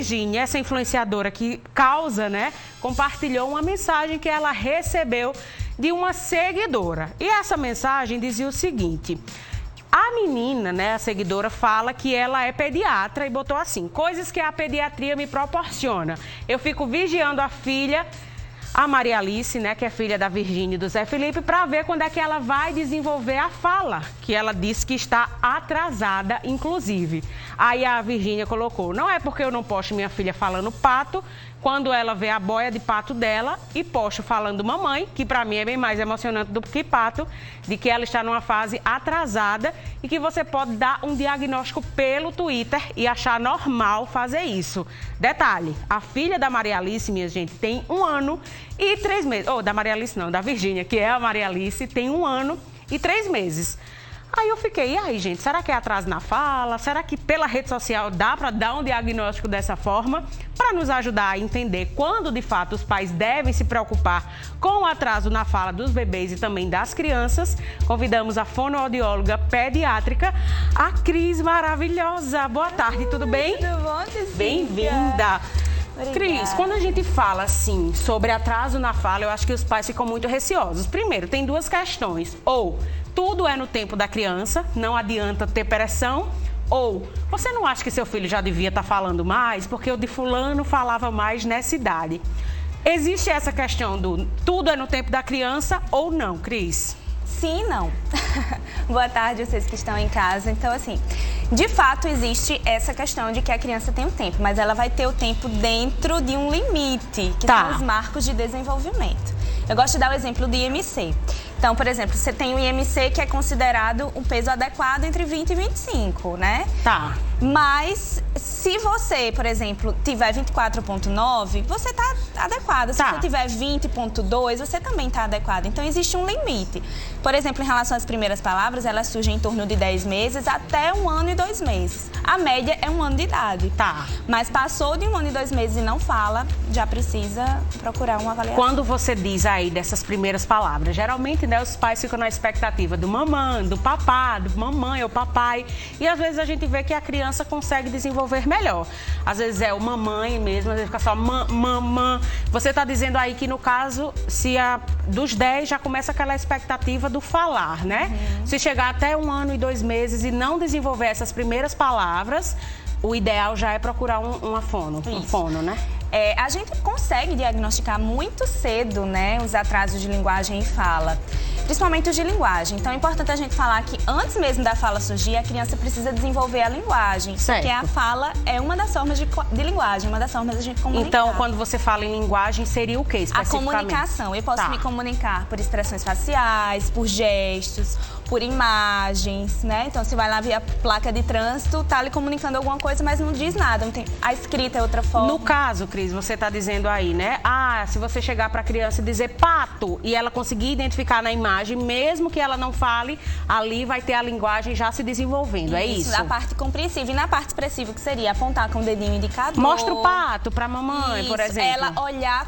Virgínia, essa influenciadora que causa, né, compartilhou uma mensagem que ela recebeu de uma seguidora. E essa mensagem dizia o seguinte: a menina, né, a seguidora, fala que ela é pediatra e botou assim: coisas que a pediatria me proporciona. Eu fico vigiando a filha, a Maria Alice, né, que é filha da Virgínia e do Zé Felipe, para ver quando é que ela vai desenvolver a fala, que ela disse que está atrasada, inclusive. Aí a Virgínia colocou: não é porque eu não posto minha filha falando pato, quando ela vê a boia de pato dela, e posto falando mamãe, que para mim é bem mais emocionante do que pato, de que ela está numa fase atrasada e que você pode dar um diagnóstico pelo Twitter e achar normal fazer isso. Detalhe, a filha da Maria Alice, minha gente, tem 1 ano e 3 meses. Da Maria Alice não, da Virgínia, que é a Maria Alice, tem 1 ano e 3 meses. Aí eu fiquei, e aí, gente, será que é atraso na fala? Será que pela rede social dá para dar um diagnóstico dessa forma? Para nos ajudar a entender quando, de fato, os pais devem se preocupar com o atraso na fala dos bebês e também das crianças, convidamos a fonoaudióloga pediátrica, a Cris maravilhosa. Boa tarde, tudo bem? Tudo bom, Cecília? Bem-vinda. Cris, quando a gente fala assim sobre atraso na fala, eu acho que os pais ficam muito receosos. Primeiro, tem 2 questões. Ou tudo é no tempo da criança, não adianta ter pressão. Ou você não acha que seu filho já devia estar falando mais, porque o de fulano falava mais nessa idade. Existe essa questão do tudo é no tempo da criança ou não, Cris? Sim e não. Boa tarde, vocês que estão em casa. Então, assim, de fato existe essa questão de que a criança tem um tempo, mas ela vai ter o tempo dentro de um limite, que são os marcos de desenvolvimento. Eu gosto de dar o exemplo do IMC. Então, por exemplo, você tem o IMC que é considerado um peso adequado entre 20 e 25, né? Tá. Mas se você, por exemplo, tiver 24,9, você tá adequada. Se você tiver 20,2, você também tá adequada. Então, existe um limite. Por exemplo, em relação às primeiras palavras, elas surgem em torno de 10 meses até 1 ano e 2 meses. A média é 1 ano de idade. Tá. Mas passou de 1 ano e 2 meses e não fala, já precisa procurar uma avaliação. Quando você diz aí dessas primeiras palavras, geralmente, né, os pais ficam na expectativa do mamãe, do papá, do mamãe ou papai. E às vezes a gente vê que a criança consegue desenvolver melhor. Às vezes é o mamãe mesmo, às vezes fica só mamã. Você está dizendo aí que no caso, se dos 10 já começa aquela expectativa do falar, né? Se chegar até 1 ano e 2 meses e não desenvolver essas primeiras palavras, o ideal já é procurar um fono, né? A gente consegue diagnosticar muito cedo, né, os atrasos de linguagem e fala, principalmente os de linguagem. Então é importante a gente falar que antes mesmo da fala surgir, a criança precisa desenvolver a linguagem. Certo. Porque a fala é uma das formas de linguagem, uma das formas da gente comunicar. Então, quando você fala em linguagem, seria o quê especificamente? A comunicação. Eu posso me comunicar por expressões faciais, por gestos, por imagens, né? Então, se vai lá via placa de trânsito, tá lhe comunicando alguma coisa, mas não diz nada. Não tem... A escrita é outra forma. No caso, Cris, você está dizendo aí, né? Se você chegar para a criança e dizer pato e ela conseguir identificar na imagem, mesmo que ela não fale, ali vai ter a linguagem já se desenvolvendo, é isso? Na parte compreensiva e na parte expressiva, que seria apontar com o dedinho indicador. Mostra o pato para a mamãe, por exemplo. Ela olhar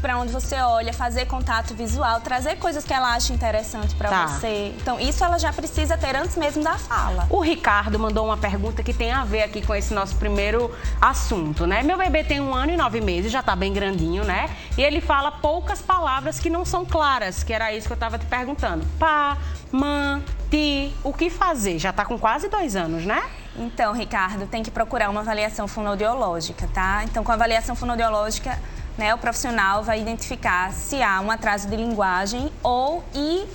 para onde você olha, fazer contato visual, trazer coisas que ela acha interessante para você. Então, isso ela já precisa ter antes mesmo da fala. O Ricardo mandou uma pergunta que tem a ver aqui com esse nosso primeiro assunto, né? Meu bebê tem 1 ano e 9 meses, já tá bem grandinho, né? E ele fala poucas palavras que não são claras, que era isso que eu tava te perguntando. Pá, mã, ti, o que fazer? Já tá com quase 2 anos, né? Então, Ricardo, tem que procurar uma avaliação fonoaudiológica, tá? Então, com a avaliação fonoaudiológica, né, o profissional vai identificar se há um atraso de linguagem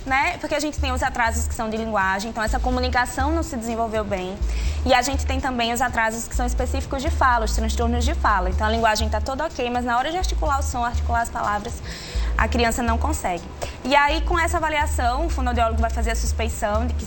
né, porque a gente tem os atrasos que são de linguagem, então essa comunicação não se desenvolveu bem. E a gente tem também os atrasos que são específicos de fala, os transtornos de fala. Então a linguagem está toda ok, mas na hora de articular o som, articular as palavras, a criança não consegue. E aí, com essa avaliação, o fonoaudiólogo vai fazer a suspeição de que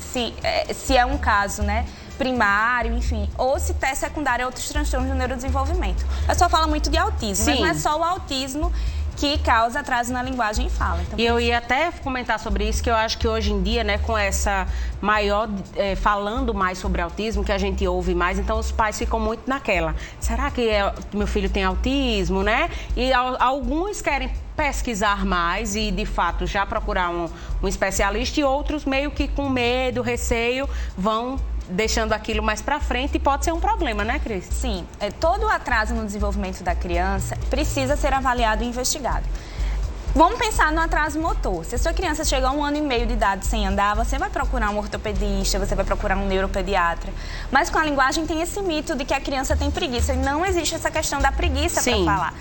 se é um caso, né, primário, enfim, ou se é secundário a outros transtornos do neurodesenvolvimento. A pessoa fala muito de autismo, mas não é só o autismo que causa atraso na linguagem e fala. Então, e eu ia até comentar sobre isso, que eu acho que hoje em dia, né, com essa maior, falando mais sobre autismo, que a gente ouve mais, então os pais ficam muito naquela. Será que meu filho tem autismo, né? E alguns querem pesquisar mais e, de fato, já procurar um especialista, e outros meio que com medo, receio, vão deixando aquilo mais para frente e pode ser um problema, né, Cris? Sim, todo o atraso no desenvolvimento da criança precisa ser avaliado e investigado. Vamos pensar no atraso motor. Se a sua criança chega a 1 ano e meio de idade sem andar, você vai procurar um ortopedista, você vai procurar um neuropediatra. Mas com a linguagem tem esse mito de que a criança tem preguiça. E não existe essa questão da preguiça para falar.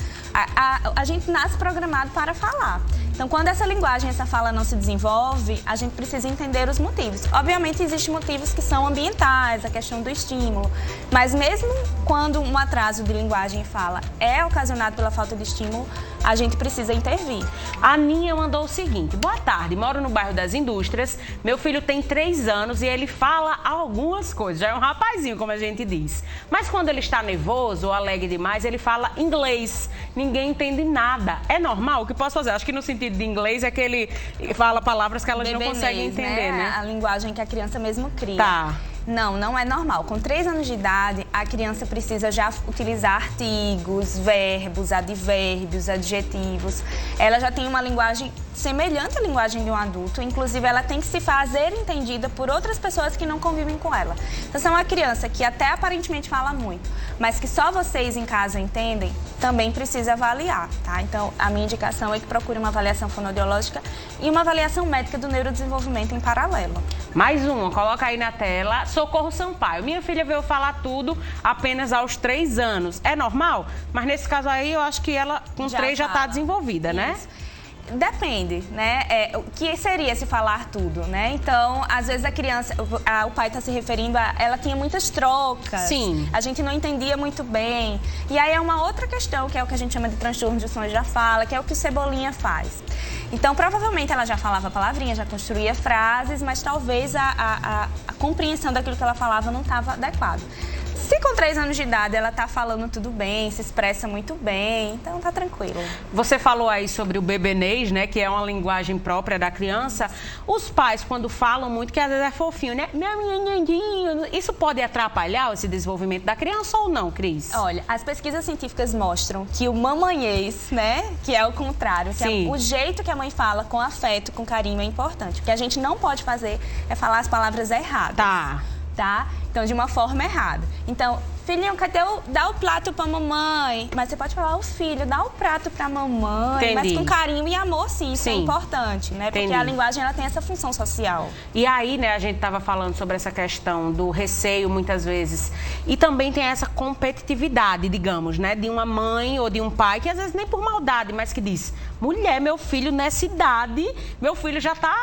A gente nasce programado para falar. Então, quando essa linguagem, essa fala não se desenvolve, a gente precisa entender os motivos. Obviamente, existem motivos que são ambientais, a questão do estímulo. Mas mesmo quando um atraso de linguagem e fala é ocasionado pela falta de estímulo, a gente precisa intervir. A Aninha mandou o seguinte: boa tarde, moro no bairro das Indústrias, meu filho tem 3 anos e ele fala algumas coisas, já é um rapazinho, como a gente diz. Mas quando ele está nervoso ou alegre demais, ele fala inglês, ninguém entende nada. É normal? O que posso fazer? Acho que no sentido de inglês é que ele fala palavras que elas não conseguem entender, né? A linguagem que a criança mesmo cria. Tá. Não é normal. Com 3 anos de idade, a criança precisa já utilizar artigos, verbos, advérbios, adjetivos. Ela já tem uma linguagem semelhante à linguagem de um adulto. Inclusive, ela tem que se fazer entendida por outras pessoas que não convivem com ela. Então, se é uma criança que até aparentemente fala muito, mas que só vocês em casa entendem, também precisa avaliar, tá? Então, a minha indicação é que procure uma avaliação fonoaudiológica e uma avaliação médica do neurodesenvolvimento em paralelo. Mais uma, coloca aí na tela. Socorro Sampaio. Minha filha veio falar tudo apenas aos 3 anos. É normal? Mas nesse caso aí, eu acho que ela com 3 já está desenvolvida, né? Depende, né? O que seria se falar tudo, né? Então, às vezes a criança, o pai está se referindo a ela tinha muitas trocas. Sim. A gente não entendia muito bem. E aí é uma outra questão, que é o que a gente chama de transtorno de sons da fala, que é o que o Cebolinha faz. Então, provavelmente ela já falava palavrinhas, já construía frases, mas talvez a compreensão daquilo que ela falava não estava adequada. Se com 3 anos de idade ela tá falando tudo bem, se expressa muito bem, então tá tranquilo. Você falou aí sobre o bebenês, né, que é uma linguagem própria da criança. Os pais, quando falam muito, que às vezes é fofinho, né? Isso pode atrapalhar esse desenvolvimento da criança ou não, Cris? Olha, as pesquisas científicas mostram que o mamanhês, né, que é o contrário, que é o jeito que a mãe fala com afeto, com carinho é importante. O que a gente não pode fazer é falar as palavras erradas. Tá? Então, de uma forma errada. Então, filhinho, dá o prato pra mamãe. Mas você pode falar, o filho, dá o prato pra mamãe. Entendi. Mas com carinho e amor, sim, isso é importante, né? Porque a linguagem, ela tem essa função social. E aí, né, a gente tava falando sobre essa questão do receio, muitas vezes. E também tem essa competitividade, digamos, né? De uma mãe ou de um pai, que às vezes nem por maldade, mas que diz: mulher, meu filho nessa idade, meu filho já tá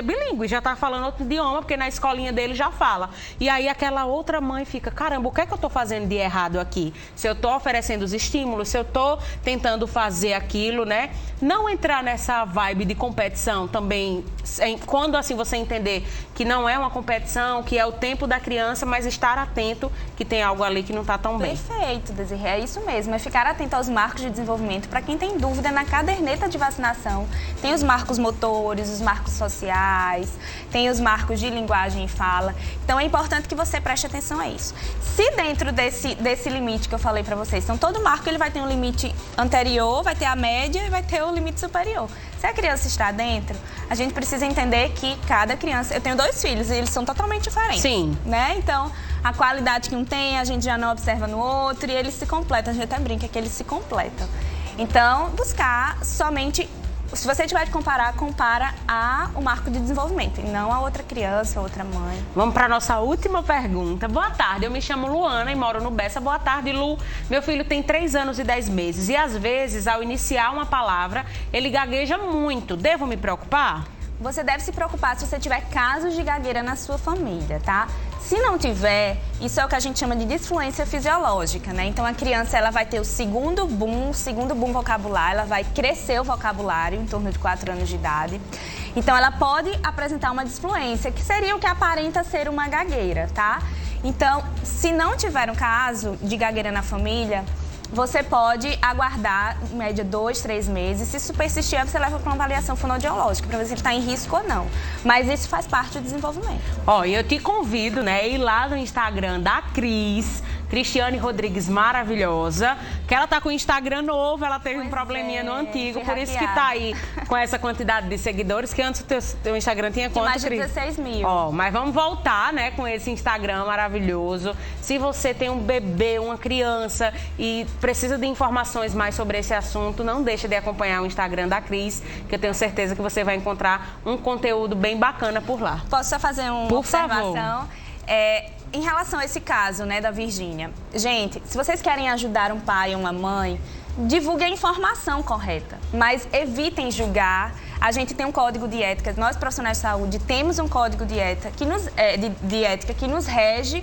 bilíngue, já tá falando outro idioma, porque na escolinha dele já fala. E aí aquela outra mãe fica: caramba, o que é que eu tô fazendo de errado aqui? Se eu tô oferecendo os estímulos, se eu tô tentando fazer aquilo, né? Não entrar nessa vibe de competição também, quando assim você entender que não é uma competição, que é o tempo da criança, mas estar atento que tem algo ali que não tá tão bem. Perfeito, Desirê, é isso mesmo, é ficar atento aos marcos de desenvolvimento. Para quem tem dúvida, na caderneta de vacinação tem os marcos motores, os marcos sociais, tem os marcos de linguagem e fala. Então é importante que você preste atenção a isso. Se dentro desse limite que eu falei para vocês, então todo marco ele vai ter um limite anterior, vai ter a média e vai ter o limite superior. Se a criança está dentro, a gente precisa entender que cada criança... Eu tenho 2 filhos e eles são totalmente diferentes. Sim. Né? Então, a qualidade que um tem, a gente já não observa no outro e eles se completam. A gente até brinca que eles se completam. Então, buscar somente... Se você tiver de comparar, compara o marco de desenvolvimento e não a outra criança, a outra mãe. Vamos para a nossa última pergunta. Boa tarde, eu me chamo Luana e moro no Bessa. Boa tarde, Lu. Meu filho tem 3 anos e 10 meses e às vezes, ao iniciar uma palavra, ele gagueja muito. Devo me preocupar? Você deve se preocupar se você tiver casos de gagueira na sua família, tá? Se não tiver, isso é o que a gente chama de disfluência fisiológica, né? Então, a criança ela vai ter o segundo boom vocabular, ela vai crescer o vocabulário em torno de 4 anos de idade. Então, ela pode apresentar uma disfluência, que seria o que aparenta ser uma gagueira, tá? Então, se não tiver um caso de gagueira na família, você pode aguardar, em média, 2, 3 meses. Se isso persistir, você leva para uma avaliação fonoaudiológica, para ver se ele está em risco ou não. Mas isso faz parte do desenvolvimento. Ó, eu te convido, né, a ir lá no Instagram da Cris, Cristiane Rodrigues, maravilhosa, que ela tá com o Instagram novo, ela teve um probleminha no antigo, por isso que tá aí com essa quantidade de seguidores, que antes o teu Instagram tinha quanto, mais de Cris? 16 mil. Ó, mas vamos voltar, né, com esse Instagram maravilhoso. Se você tem um bebê, uma criança e precisa de informações mais sobre esse assunto, não deixa de acompanhar o Instagram da Cris, que eu tenho certeza que você vai encontrar um conteúdo bem bacana por lá. Posso só fazer uma observação? Em relação a esse caso, né, da Virgínia. Gente, se vocês querem ajudar um pai ou uma mãe, divulguem a informação correta, mas evitem julgar. A gente tem um código de ética, nós profissionais de saúde temos um código de ética de ética que nos rege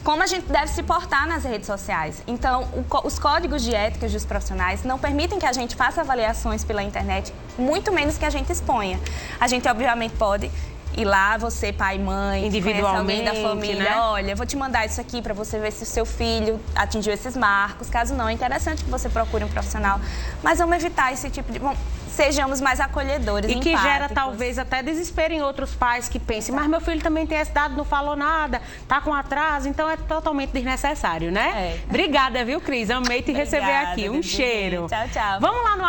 como a gente deve se portar nas redes sociais. Então, os códigos de ética dos profissionais não permitem que a gente faça avaliações pela internet, muito menos que a gente exponha. A gente, obviamente, pode ir lá, você, pai, mãe, individualmente, alguém da família, né? Olha, vou te mandar isso aqui para você ver se o seu filho atingiu esses marcos. Caso não, é interessante que você procure um profissional. Mas vamos evitar esse tipo de... Bom, sejamos mais acolhedores, e que empáticos. gera talvez até desespero em outros pais que pensem, mas meu filho também tem esse dado, não falou nada, tá com atraso, então é totalmente desnecessário, né? Obrigada, viu, Cris? Amei te receber aqui. Um cheiro. Tchau, tchau. Vamos lá no